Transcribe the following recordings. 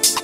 G'day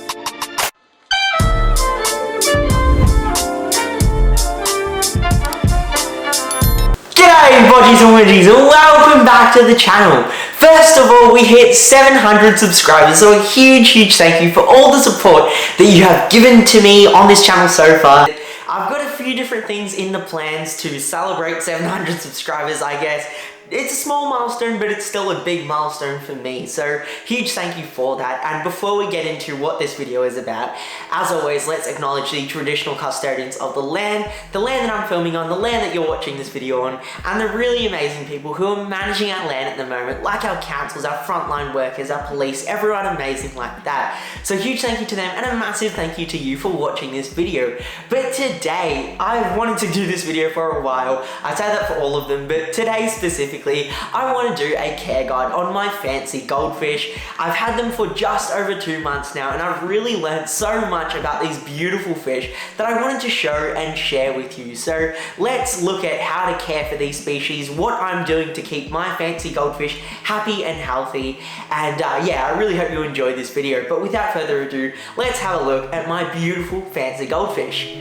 bodgies and widgies, and welcome back to the channel. First of all, we hit 700 subscribers, so a huge thank you for all the support that you have given to me on this channel so far. I've got a few different things in the plans to celebrate 700 subscribers, I guess. It's a small milestone, but it's still a big milestone for me, so huge thank you for that. And before we get into what this video is about, as always, let's acknowledge the traditional custodians of the land that I'm filming on, the land that you're watching this video on, and the really amazing people who are managing our land at the moment, like our councils, our frontline workers, our police, everyone amazing like that. So huge thank you to them, and a massive thank you to you for watching this video. But today, I've wanted to do this video for a while. I say that for all of them, but today specifically, I want to do a care guide on my fancy goldfish. I've had them for just over 2 months now, and I've really learned so much about these beautiful fish that I wanted to show and share with you. So let's look at how to care for these species, what I'm doing to keep my fancy goldfish happy and healthy, and yeah, I really hope you enjoyed this video. But without further ado, let's have a look at my beautiful fancy goldfish.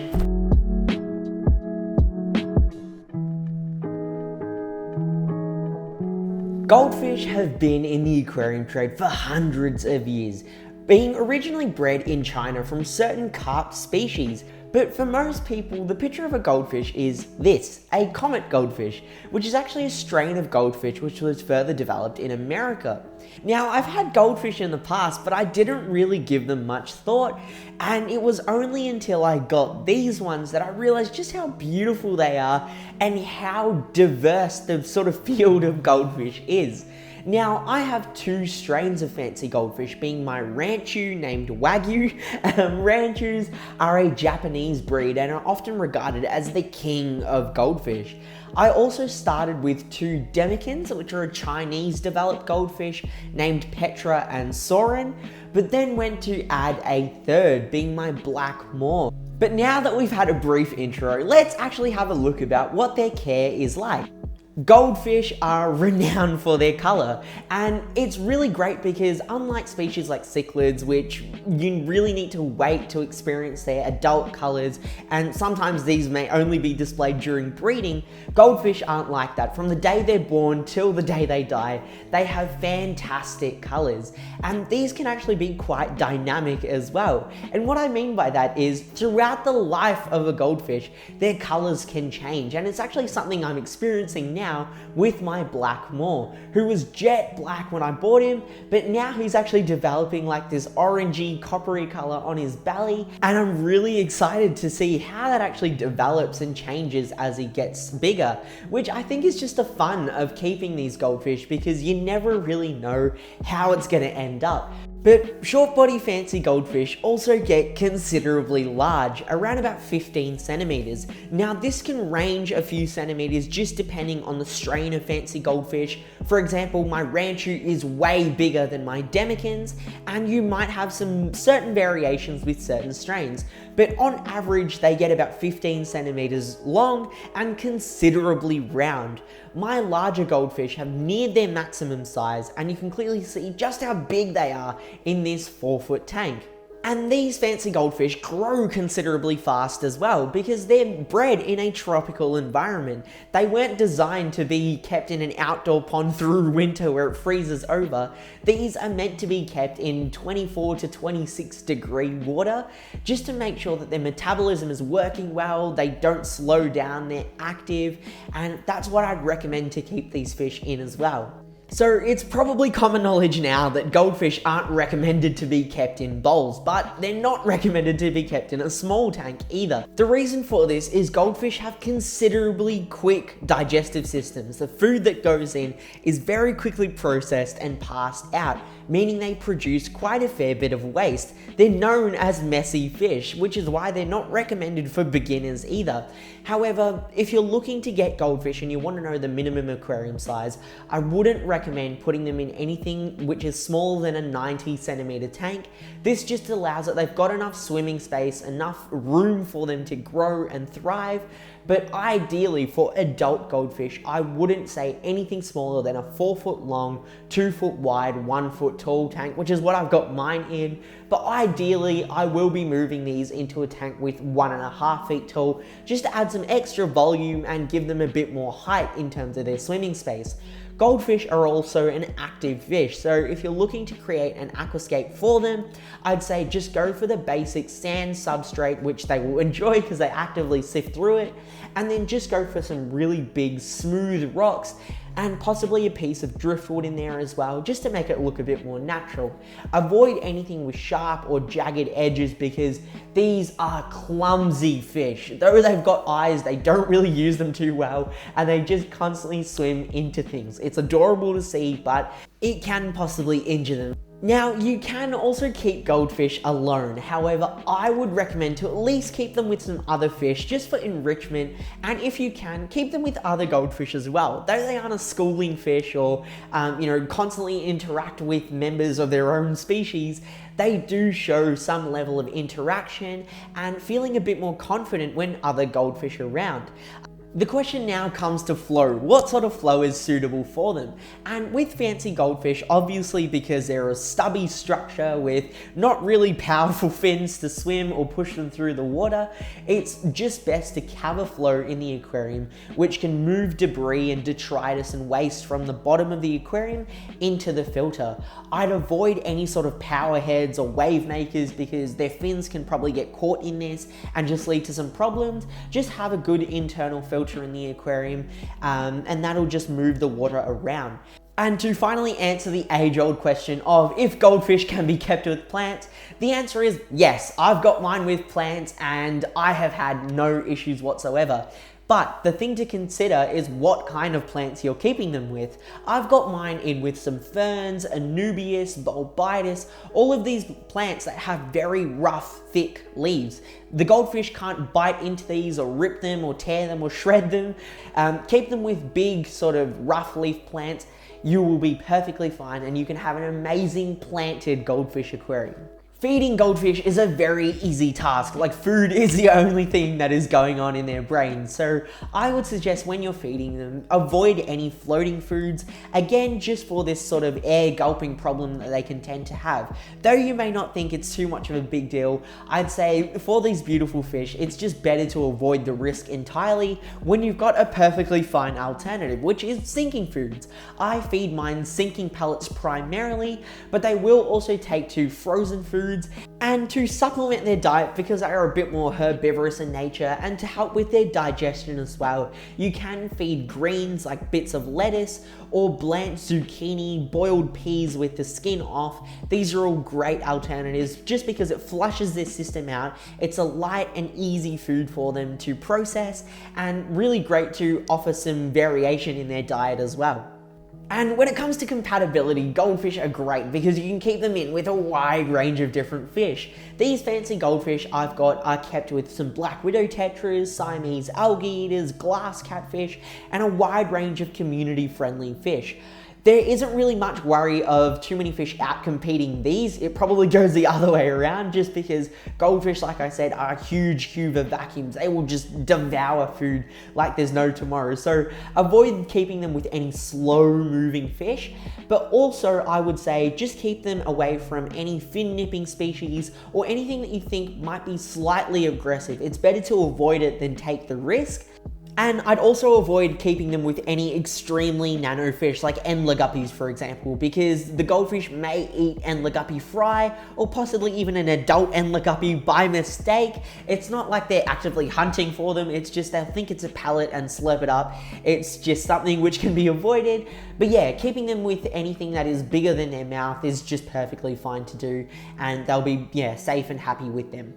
Goldfish have been in the aquarium trade for hundreds of years, being originally bred in China from certain carp species. But for most people, the picture of a goldfish is this, a comet goldfish, which is actually a strain of goldfish which was further developed in America. Now, I've had goldfish in the past, but I didn't really give them much thought, and it was only until I got these ones that I realized just how beautiful they are and how diverse the sort of field of goldfish is. Now, I have 2 strains of fancy goldfish, being my Ranchu named Wagyu. Ranchus are a Japanese breed and are often regarded as the king of goldfish. I also started with 2 Demekins, which are a Chinese developed goldfish named Petra and Soren, but then went to add a 3rd, being my Black Moor. But now that we've had a brief intro, let's actually have a look about what their care is like. Goldfish are renowned for their color, and it's really great because unlike species like cichlids, which you really need to wait to experience their adult colors, and sometimes these may only be displayed during breeding, goldfish aren't like that. From the day they're born till the day they die, they have fantastic colors, and these can actually be quite dynamic as well. And what I mean by that is throughout the life of a goldfish, their colors can change, and it's actually something I'm experiencing now with my Black Moor, who was jet black when I bought him, but now he's actually developing like this orangey, coppery color on his belly, and I'm really excited to see how that actually develops and changes as he gets bigger, which I think is just the fun of keeping these goldfish, because you never really know how it's going to end up. But short body fancy goldfish also get considerably large, around about 15 centimeters. Now this can range a few centimeters just depending on the strain of fancy goldfish. For example, my Ranchu is way bigger than my Demekins, and you might have some certain variations with certain strains. But on average, they get about 15 centimeters long and considerably round. My larger goldfish have neared their maximum size, and you can clearly see just how big they are in this 4-foot tank. And these fancy goldfish grow considerably fast as well because they're bred in a tropical environment. They weren't designed to be kept in an outdoor pond through winter where it freezes over. These are meant to be kept in 24 to 26 degree water just to make sure that their metabolism is working well, they don't slow down, they're active, and that's what I'd recommend to keep these fish in as well. So it's probably common knowledge now that goldfish aren't recommended to be kept in bowls, but they're not recommended to be kept in a small tank either. The reason for this is goldfish have considerably quick digestive systems. The food that goes in is very quickly processed and passed out, meaning they produce quite a fair bit of waste. They're known as messy fish, which is why they're not recommended for beginners either. However, if you're looking to get goldfish and you want to know the minimum aquarium size, I wouldn't recommend recommend putting them in anything which is smaller than a 90 centimeter tank. This just allows that they've got enough swimming space, enough room for them to grow and thrive. But ideally for adult goldfish, I wouldn't say anything smaller than a 4 foot long, 2 foot wide, 1 foot tall tank, which is what I've got mine in. But ideally, I will be moving these into a tank with 1.5 feet tall, just to add some extra volume and give them a bit more height in terms of their swimming space. Goldfish are also an active fish, so if you're looking to create an aquascape for them, I'd say just go for the basic sand substrate, which they will enjoy because they actively sift through it, and then just go for some really big smooth rocks and possibly a piece of driftwood in there as well, just to make it look a bit more natural. Avoid anything with sharp or jagged edges because these are clumsy fish. Though they've got eyes, they don't really use them too well, and they just constantly swim into things. It's adorable to see, but it can possibly injure them. Now, you can also keep goldfish alone. However, I would recommend to at least keep them with some other fish just for enrichment, and if you can, keep them with other goldfish as well. Though they aren't a schooling fish or, constantly interact with members of their own species, they do show some level of interaction and feeling a bit more confident when other goldfish are around. The question now comes to flow. What sort of flow is suitable for them? And with fancy goldfish, obviously because they're a stubby structure with not really powerful fins to swim or push them through the water, it's just best to have a flow in the aquarium which can move debris and detritus and waste from the bottom of the aquarium into the filter. I'd avoid any sort of power heads or wave makers because their fins can probably get caught in this and just lead to some problems. Just have a good internal filter in the aquarium, and that'll just move the water around. And to finally answer the age-old question of if goldfish can be kept with plants, the answer is yes. I've got mine with plants and I have had no issues whatsoever. But the thing to consider is what kind of plants you're keeping them with. I've got mine in with some ferns, anubias, bulbitis, all of these plants that have very rough, thick leaves. The goldfish can't bite into these or rip them or tear them or shred them. Keep them with big sort of rough leaf plants. You will be perfectly fine and you can have an amazing planted goldfish aquarium. Feeding goldfish is a very easy task, like food is the only thing that is going on in their brains. So I would suggest when you're feeding them, avoid any floating foods, again just for this sort of air gulping problem that they can tend to have. Though you may not think it's too much of a big deal, I'd say for these beautiful fish, it's just better to avoid the risk entirely when you've got a perfectly fine alternative, which is sinking foods. I feed mine sinking pellets primarily, but they will also take to frozen foods and to supplement their diet because they are a bit more herbivorous in nature and to help with their digestion as well. You can feed greens like bits of lettuce or blanched zucchini, boiled peas with the skin off. These are all great alternatives just because it flushes their system out. It's a light and easy food for them to process and really great to offer some variation in their diet as well. And when it comes to compatibility, goldfish are great because you can keep them in with a wide range of different fish. These fancy goldfish I've got are kept with some black widow tetras, Siamese algae eaters, glass catfish, and a wide range of community-friendly fish. There isn't really much worry of too many fish out competing these. It probably goes the other way around just because goldfish, like I said, are huge Hoover vacuums. They will just devour food like there's no tomorrow. So avoid keeping them with any slow moving fish, but also I would say just keep them away from any fin nipping species or anything that you think might be slightly aggressive. It's better to avoid it than take the risk. And I'd also avoid keeping them with any extremely nano fish like endler guppies, for example, because the goldfish may eat endler guppy fry or possibly even an adult endler guppy by mistake. It's not like they're actively hunting for them, it's just they'll think it's a pellet and slurp it up. It's just something which can be avoided. But yeah, keeping them with anything that is bigger than their mouth is just perfectly fine to do, and they'll be safe and happy with them.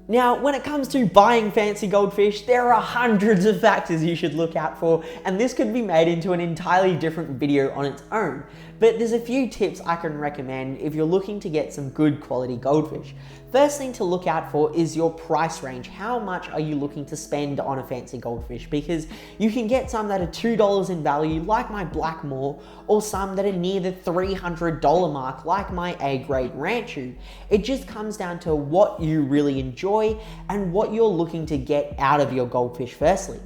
Now, when it comes to buying fancy goldfish, there are hundreds of factors you should look out for, and this could be made into an entirely different video on its own. But there's a few tips I can recommend if you're looking to get some good quality goldfish. First thing to look out for is your price range. How much are you looking to spend on a fancy goldfish? Because you can get some that are $2 in value, like my Blackmore, or some that are near the $300 mark, like my A-grade Ranchu. It just comes down to what you really enjoy and what you're looking to get out of your goldfish firstly.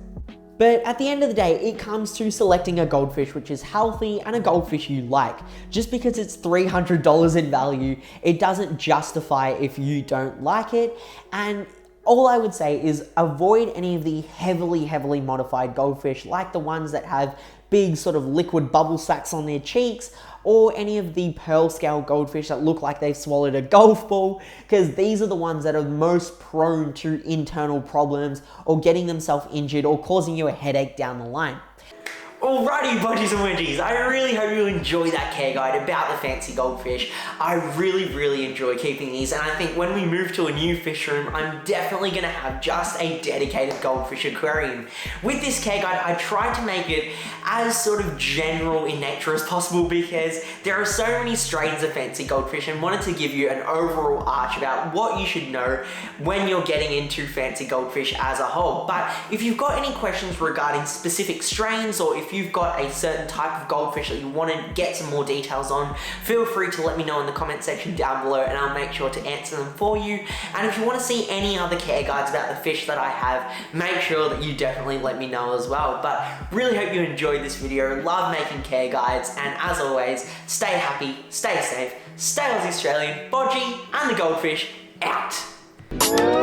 But at the end of the day, it comes to selecting a goldfish which is healthy and a goldfish you like. Just because it's $300 in value, it doesn't justify if you don't like it. And all I would say is avoid any of the heavily modified goldfish, like the ones that have big sort of liquid bubble sacks on their cheeks, or any of the pearl scale goldfish that look like they've swallowed a golf ball, because these are the ones that are most prone to internal problems or getting themselves injured or causing you a headache down the line. Alrighty, budgies and wedgies, I really hope you enjoy that care guide about the fancy goldfish. I really enjoy keeping these, and I think when we move to a new fish room, I'm definitely going to have just a dedicated goldfish aquarium. With this care guide, I tried to make it as sort of general in nature as possible because there are so many strains of fancy goldfish, and wanted to give you an overall arch about what you should know when you're getting into fancy goldfish as a whole. But if you've got any questions regarding specific strains, or if you've got a certain type of goldfish that you want to get some more details on, feel free to let me know in the comment section down below, and I'll make sure to answer them for you. And if you want to see any other care guides about the fish that I have, make sure that you definitely let me know as well. But really hope you enjoyed this video. Love making care guides, and as always, stay happy, stay safe, stay Aussie Australian, Bodgy and the Goldfish out.